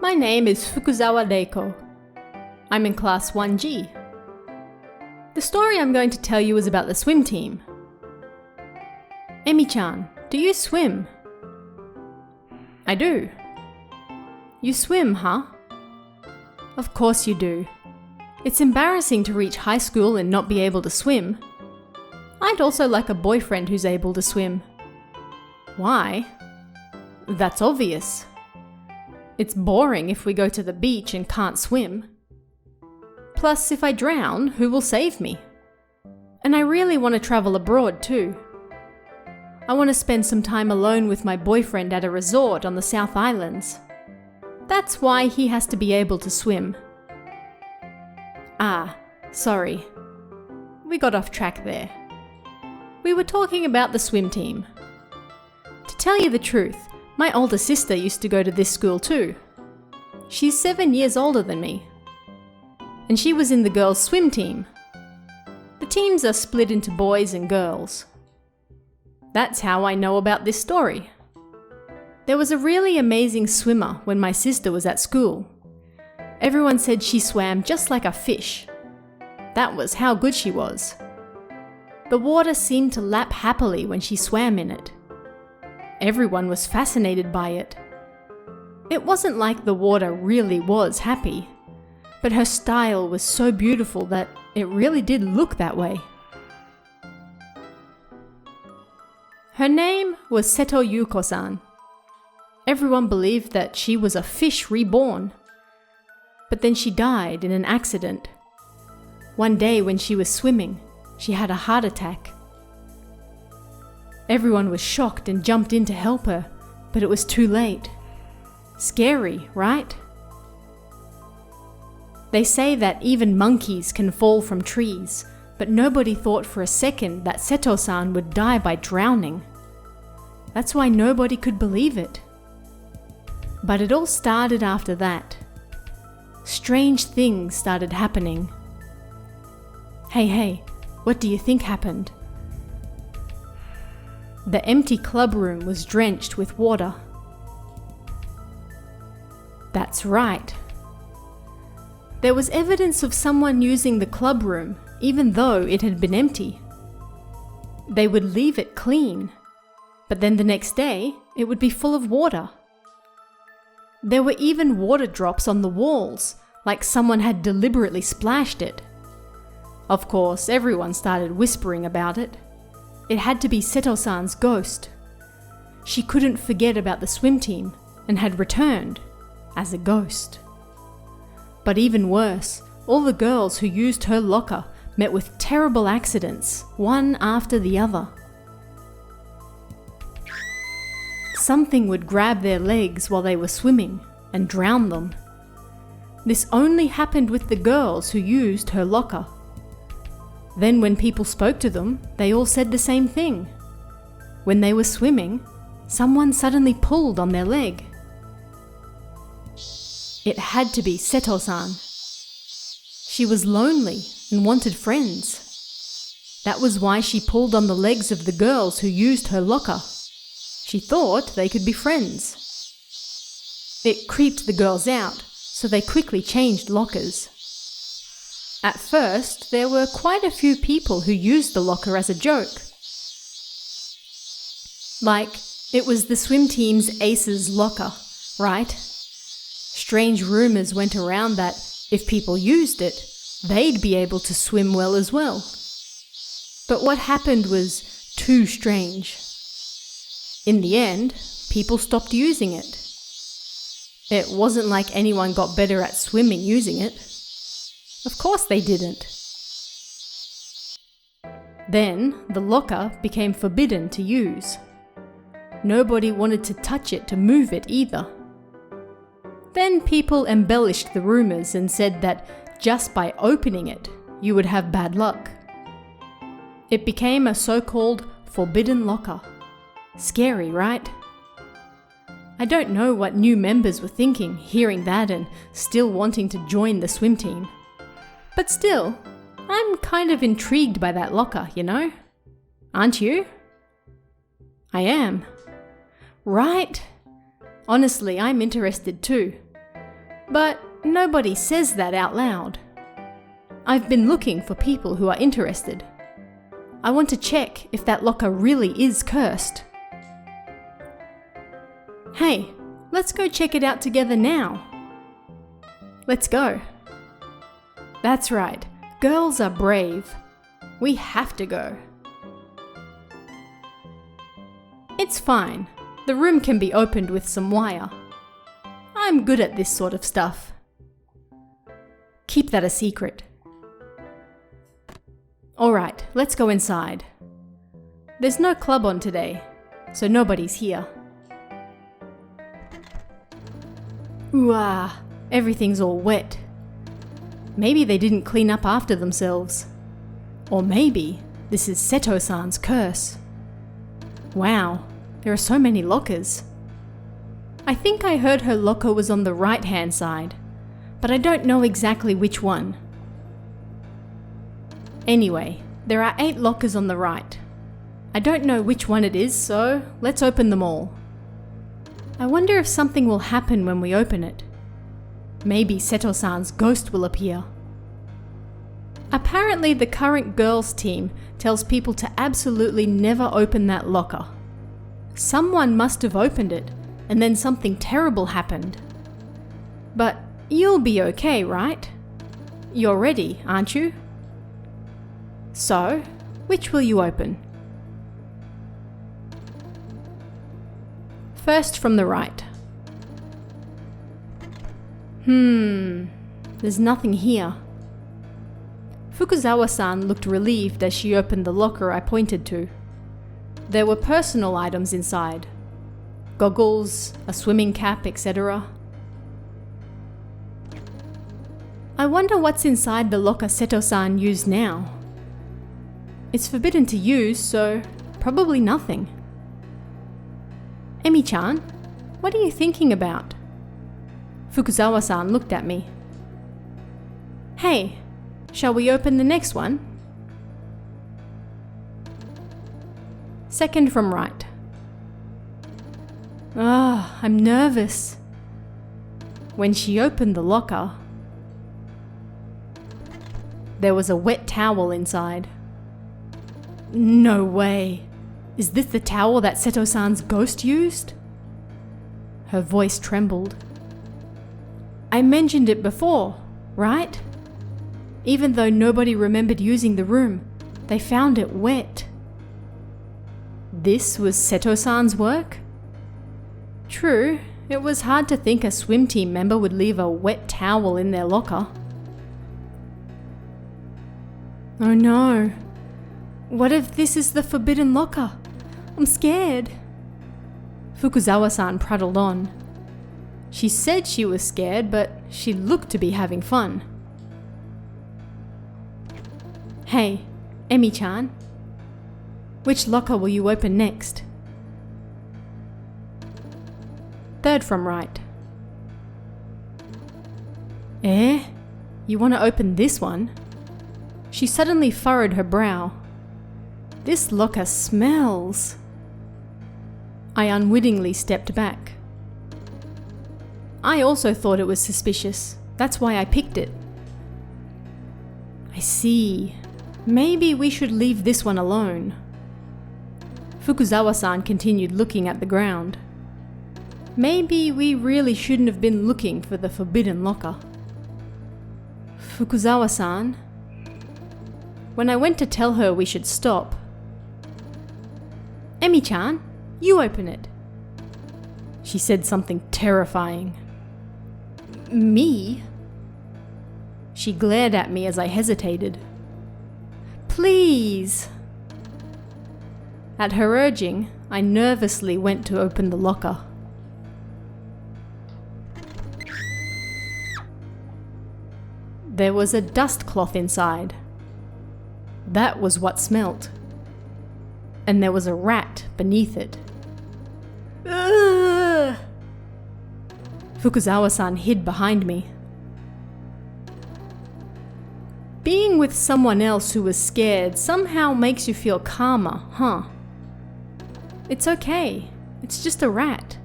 My name is Fukuzawa Reiko. I'm in class 1G. The story I'm going to tell you is about the swim team. Emi-chan, do you swim? I do. You swim, huh? Of course you do. It's embarrassing to reach high school and not be able to swim. I'd also like a boyfriend who's able to swim. Why? That's obvious. It's boring if we go to the beach and can't swim. Plus, if I drown, who will save me? And I really want to travel abroad too. I want to spend some time alone with my boyfriend at a resort on the South Islands. That's why he has to be able to swim. Ah, sorry. We got off track there. We were talking about the swim team. To tell you the truth, my older sister used to go to this school too. She's 7 years older than me. And she was in the girls' swim team. The teams are split into boys and girls. That's how I know about this story. There was a really amazing swimmer when my sister was at school. Everyone said she swam just like a fish. That was how good she was. The water seemed to lap happily when she swam in it. Everyone was fascinated by it. It wasn't like the water really was happy, but her style was so beautiful that it really did look that way. Her name was Seto-san. Everyone believed that she was a fish reborn. But then she died in an accident. One day when she was swimming, she had a heart attack. Everyone was shocked and jumped in to help her, but it was too late. Scary, right? They say that even monkeys can fall from trees, but nobody thought for a second that Seto-san would die by drowning. That's why nobody could believe it. But it all started after that. Strange things started happening. Hey, what do you think happened? The empty club room was drenched with water. That's right. There was evidence of someone using the club room, even though it had been empty. They would leave it clean, but then the next day, it would be full of water. There were even water drops on the walls, like someone had deliberately splashed it. Of course, everyone started whispering about it. It had to be Seto-san's ghost. She couldn't forget about the swim team and had returned as a ghost. But even worse, all the girls who used her locker met with terrible accidents, one after the other. Something would grab their legs while they were swimming and drown them. This only happened with the girls who used her locker. Then when people spoke to them, they all said the same thing. When they were swimming, someone suddenly pulled on their leg. It had to be Seto-san. She was lonely and wanted friends. That was why she pulled on the legs of the girls who used her locker. She thought they could be friends. It creeped the girls out, so they quickly changed lockers. At first, there were quite a few people who used the locker as a joke. Like, it was the swim team's ace's locker, right? Strange rumors went around that if people used it, they'd be able to swim well as well. But what happened was too strange. In the end, people stopped using it. It wasn't like anyone got better at swimming using it. Of course they didn't. Then, the locker became forbidden to use. Nobody wanted to touch it to move it either. Then people embellished the rumors and said that just by opening it, you would have bad luck. It became a so-called forbidden locker. Scary, right? I don't know what new members were thinking, hearing that and still wanting to join the swim team. But still, I'm kind of intrigued by that locker, you know? Aren't you? I am. Right? Honestly, I'm interested too. But nobody says that out loud. I've been looking for people who are interested. I want to check if that locker really is cursed. Hey, let's go check it out together now. Let's go. That's right, girls are brave. We have to go. It's fine. The room can be opened with some wire. I'm good at this sort of stuff. Keep that a secret. Alright, let's go inside. There's no club on today, so nobody's here. Ooh, everything's all wet. Maybe they didn't clean up after themselves. Or maybe this is Seto-san's curse. Wow, there are so many lockers. I think I heard her locker was on the right-hand side, but I don't know exactly which one. Anyway, there are 8 lockers on the right. I don't know which one it is, so let's open them all. I wonder if something will happen when we open it. Maybe Seto-san's ghost will appear. Apparently the current girls' team tells people to absolutely never open that locker. Someone must have opened it, and then something terrible happened. But you'll be okay, right? You're ready, aren't you? So, which will you open? First from the right. There's nothing here. Fukuzawa-san looked relieved as she opened the locker I pointed to. There were personal items inside. Goggles, a swimming cap, etc. I wonder what's inside the locker Seto-san used now. It's forbidden to use, so probably nothing. Emi-chan, what are you thinking about? Fukuzawa-san looked at me. Hey, shall we open the next one? Second from right. I'm nervous. When she opened the locker, there was a wet towel inside. No way. Is this the towel that Seto-san's ghost used? Her voice trembled. I mentioned it before, right? Even though nobody remembered using the room, they found it wet. This was Seto-san's work? True, it was hard to think a swim team member would leave a wet towel in their locker. Oh no. What if this is the forbidden locker? I'm scared. Fukuzawa-san prattled on. She said she was scared, but she looked to be having fun. Hey, Emi-chan. Which locker will you open next? Third from right. You want to open this one? She suddenly furrowed her brow. This locker smells. I unwittingly stepped back. I also thought it was suspicious. That's why I picked it. I see. Maybe we should leave this one alone. Fukuzawa-san continued looking at the ground. Maybe we really shouldn't have been looking for the forbidden locker. Fukuzawa-san. When I went to tell her we should stop, Emi-chan, you open it. She said something terrifying. Me? She glared at me as I hesitated. Please. At her urging, I nervously went to open the locker. There was a dust cloth inside. That was what smelt. And there was a rat beneath it. Ugh! Fukuzawa-san hid behind me. Being with someone else who was scared somehow makes you feel calmer, huh? It's okay. It's just a rat,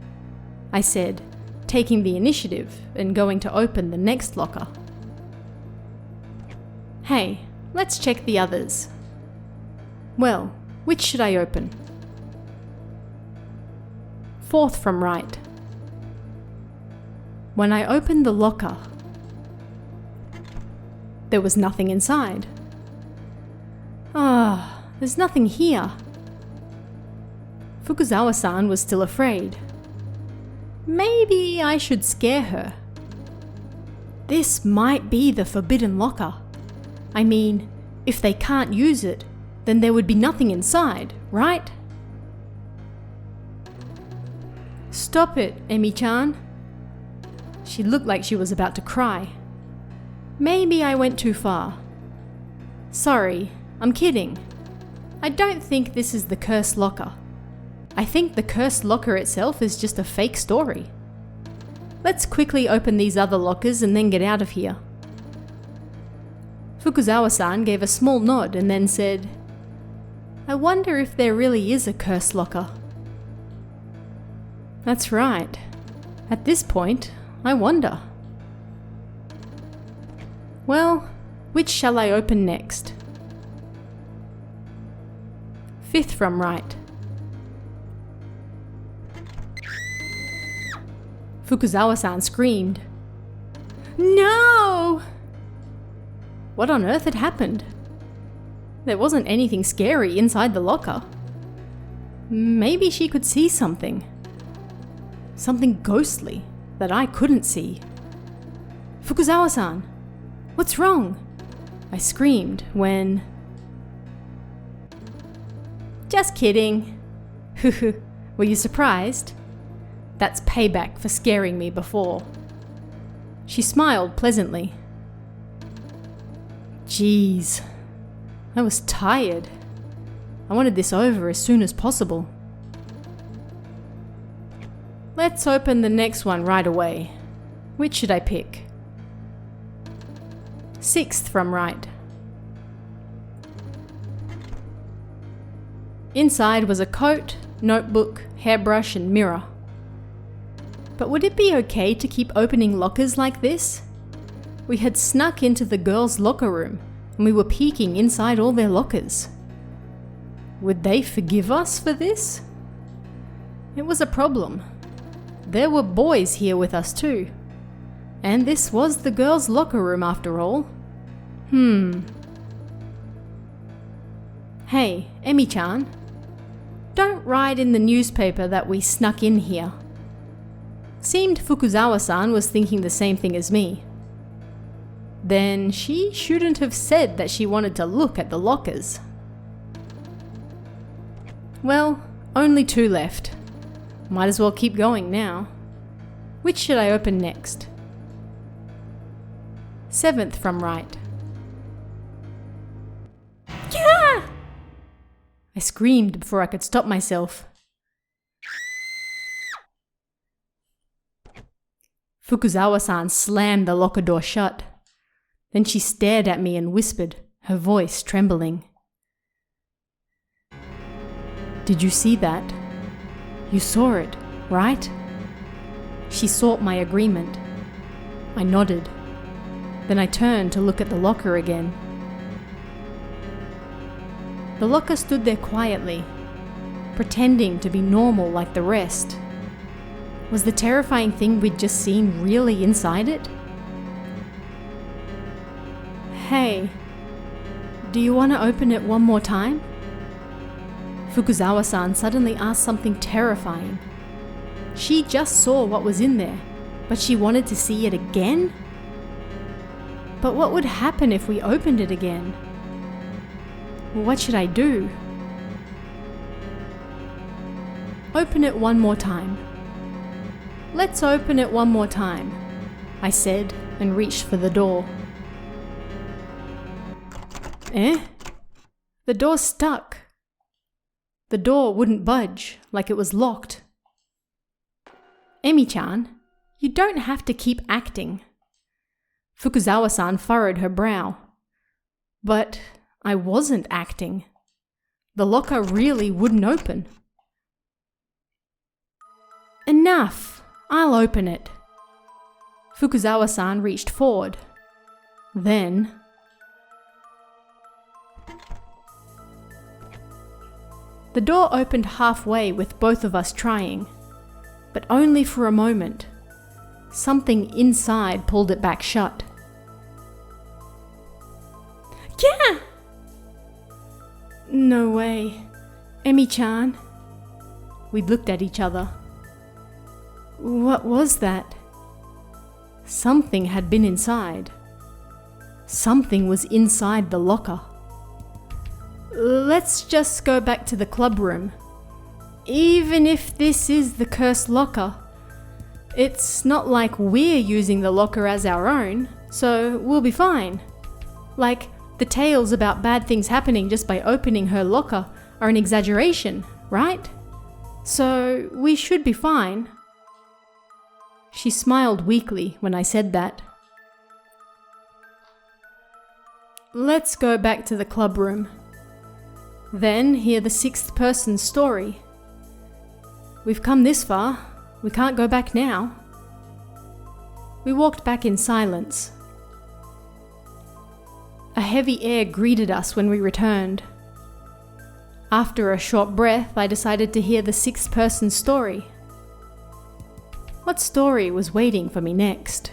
I said, taking the initiative and going to open the next locker. Hey, let's check the others. Well, which should I open? Fourth from right. When I opened the locker, there was nothing inside. There's nothing here. Fukuzawa-san was still afraid. Maybe I should scare her. This might be the forbidden locker. I mean, if they can't use it, then there would be nothing inside, right? Stop it, Emi-chan. She looked like she was about to cry. Maybe I went too far. Sorry, I'm kidding. I don't think this is the cursed locker. I think the cursed locker itself is just a fake story. Let's quickly open these other lockers and then get out of here. Fukuzawa-san gave a small nod and then said, I wonder if there really is a cursed locker. That's right. At this point, I wonder. Well, which shall I open next? Fifth from right. Fukuzawa-san screamed. No! What on earth had happened? There wasn't anything scary inside the locker. Maybe she could see something. Something ghostly that I couldn't see. Fukuzawa-san, what's wrong? I screamed when... Just kidding. Were you surprised? That's payback for scaring me before. She smiled pleasantly. Jeez, I was tired. I wanted this over as soon as possible. Let's open the next one right away. Which should I pick? Sixth from right. Inside was a coat, notebook, hairbrush, and mirror. But would it be okay to keep opening lockers like this? We had snuck into the girls' locker room and we were peeking inside all their lockers. Would they forgive us for this? It was a problem. There were boys here with us too. And this was the girls' locker room after all. Hey, Emi-chan. Don't write in the newspaper that we snuck in here. Seemed Fukuzawa-san was thinking the same thing as me. Then she shouldn't have said that she wanted to look at the lockers. Well, only 2 left. Might as well keep going now. Which should I open next? 7th from right. Yeah! I screamed before I could stop myself. Fukuzawa-san slammed the locker door shut. Then she stared at me and whispered, her voice trembling. Did you see that? You saw it, right? She sought my agreement. I nodded. Then I turned to look at the locker again. The locker stood there quietly, pretending to be normal like the rest. Was the terrifying thing we'd just seen really inside it? Hey, do you want to open it one more time? Fukuzawa-san suddenly asked something terrifying. She just saw what was in there, but she wanted to see it again? But what would happen if we opened it again? What should I do? Open it one more time. Let's open it one more time, I said and reached for the door. The door stuck. The door wouldn't budge, like it was locked. Emi-chan, you don't have to keep acting. Fukuzawa-san furrowed her brow. But I wasn't acting. The locker really wouldn't open. Enough! I'll open it. Fukuzawa-san reached forward. Then... the door opened halfway with both of us trying, but only for a moment. Something inside pulled it back shut. Yeah! No way. Emi-chan. We looked at each other. What was that? Something had been inside. Something was inside the locker. Let's just go back to the club room. Even if this is the cursed locker, it's not like we're using the locker as our own, so we'll be fine. Like, the tales about bad things happening just by opening her locker are an exaggeration, right? So we should be fine. She smiled weakly when I said that. Let's go back to the club room. Then hear the sixth person's story. We've come this far. We can't go back now. We walked back in silence. A heavy air greeted us when we returned. After a short breath, I decided to hear the sixth person's story. What story was waiting for me next?